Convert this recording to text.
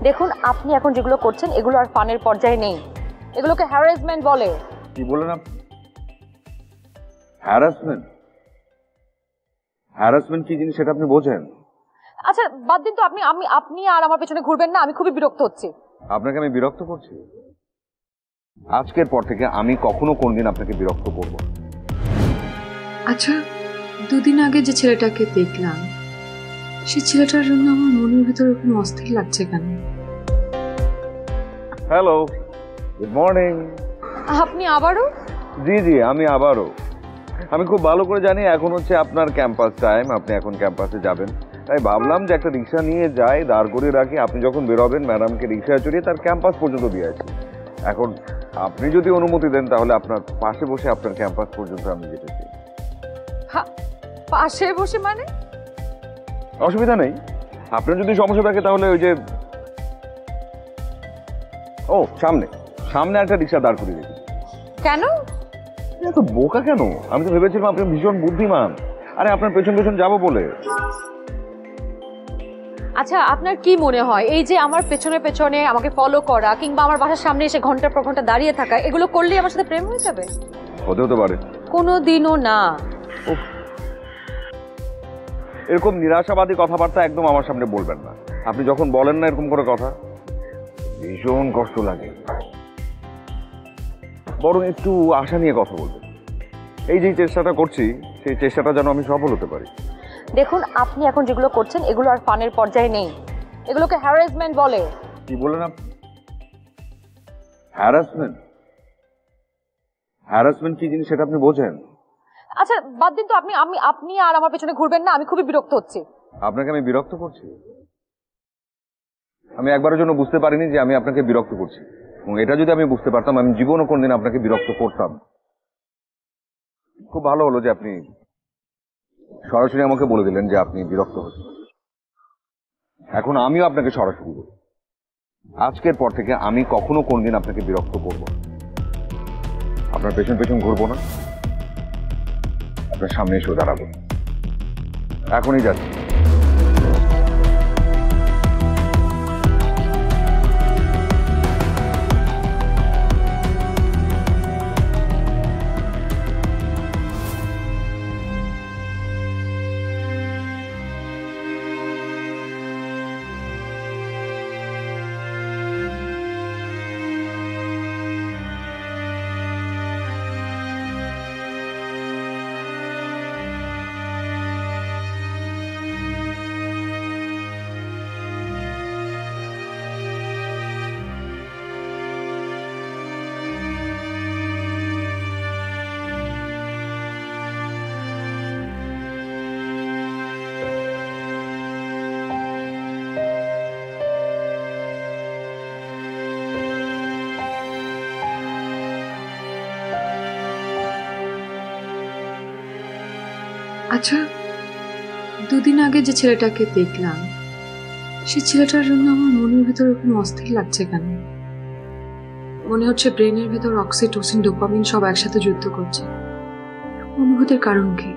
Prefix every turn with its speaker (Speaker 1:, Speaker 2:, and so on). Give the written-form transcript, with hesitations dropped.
Speaker 1: দেখুন আপনি এখন যেগুলো করছেন এগুলো আর ফানের পর্যায়ে নেই, এগুলোকে হ্যারাসমেন্ট বলে।
Speaker 2: কি বলেন আপনি? হ্যারাসমেন্ট? হ্যারাসমেন্ট কি জিনিস সেটা আপনি বোঝেন?
Speaker 1: আচ্ছা বাদ দিন তো, আপনি আর আমার পেছনে ঘুরবেন না, আমি খুবই বিরক্ত হচ্ছি।
Speaker 2: আপনাকে আমি বিরক্ত করছি? আজকের পর থেকে আমি কখনো কোনদিন আপনাকে বিরক্ত করব না।
Speaker 3: আচ্ছা, দুদিন আগে যে ছেলেটাকে দেখলাম, সেই ছেলেটার জন্য আমার মনের ভিতরে খুব অস্থির লাগছে কেন?
Speaker 2: Hello, good morning.
Speaker 1: আপনি আবারও?
Speaker 2: জি জি, আমি আবারও। আমি খুব ভালো করে জানি এখন হচ্ছে আপনার ক্যাম্পাস টাইম, আপনি এখন ক্যাম্পাসে যাবেন, তাই ভাবলাম যে একটা রিক্সা নিয়ে যাই, দাঁড় করিয়ে রাখি, আপনি যখন বেরোবেন ম্যাডামকে রিক্সায় চড়িয়ে তার ক্যাম্পাস পর্যন্ত দিয়ে আসি। এখন আপনি যদি অনুমতি দেন তাহলে আপনার পাশে বসে আপনার ক্যাম্পাস পর্যন্ত আমি যেতে চাই।
Speaker 1: পাশে বসে মানে?
Speaker 2: অসুবিধা নেই, আপনার যদি সমস্যা থাকে তাহলে ওই যে সামনে সামনে একটা রিক্সা দাঁড় করিয়ে রেখি।
Speaker 1: কেন?
Speaker 2: এত বোকা কেন? আমি তো ভেবেছিলাম আপনি ভীষণ বুদ্ধিমান। আরে আপনার পেছন পেছন যাবো বলে।
Speaker 1: আচ্ছা আপনার কি মনে হয় এই যে আমার পেছনে পেছনে আমাকে ফলো করা কিংবা আমার বাসার সামনে এসে ঘন্টার পর ঘন্টা দাঁড়িয়ে থাকা, এগুলো করলেই আমার সাথে প্রেম হয়ে যাবে?
Speaker 2: হতে পারে।
Speaker 1: কোনোদিনও না।
Speaker 2: এরকম নিরাশাবাদী কথাবার্তা একদম আমার সামনে বলবেন না। আপনি যখন বলেন না এরকম করে কথা, ভীষণ কষ্ট লাগে। বরং একটু আশা নিয়ে কথা বলবেন। এই যে চেষ্টাটা করছি সেই চেষ্টাটা যেন আমি সফল হতে পারি।
Speaker 1: দেখুন আপনি এখন যেগুলো করছেন এগুলো আর ফানের পর্যায়ে নেই, এগুলোকে হ্যারাসমেন্ট বলে।
Speaker 2: কি বলেন আপনি? হ্যারাসমেন্ট? হ্যারাসমেন্ট কি জিনিস সেটা আপনি বোঝেন?
Speaker 1: আচ্ছা বাদ দিন তো, আপনি আর আমার পেছনে ঘুরবেন না, আমি খুবই বিরক্ত হচ্ছি।
Speaker 2: আপনাকে আমি বিরক্ত করছি? আমি একবারের জন্য বুঝতে পারিনি যে আমি আপনাকে বিরক্ত করছি, এবং এটা যদি আমি বুঝতে পারতাম আমি জীবনও কোনদিন আপনাকে বিরক্ত করতাম। খুব ভালো হলো যে আপনি সরাসরি আমাকে বলে দিলেন যে আপনি বিরক্ত হচ্ছেন। এখন আমিও আপনাকে সরাসরি বলি, আজকের পর থেকে আমি কখনো কোনদিন আপনাকে বিরক্ত করব না। আপনার পেছন পেছন ঘুরবো না, আপনার সামনে এসে দাঁড়াবো। এখনই যাচ্ছি।
Speaker 3: আচ্ছা, দুদিন আগে যে ছেলেটাকে দেখলাম, সেই ছেলেটার জন্য আমার মনের ভিতরে খুব অস্থির লাগছে কেন? মনে হচ্ছে ব্রেনের ভেতর অক্সিটোসিন, ডোপামিন সব একসাথে যুদ্ধ করছে। অনুভূতির কারণ কি?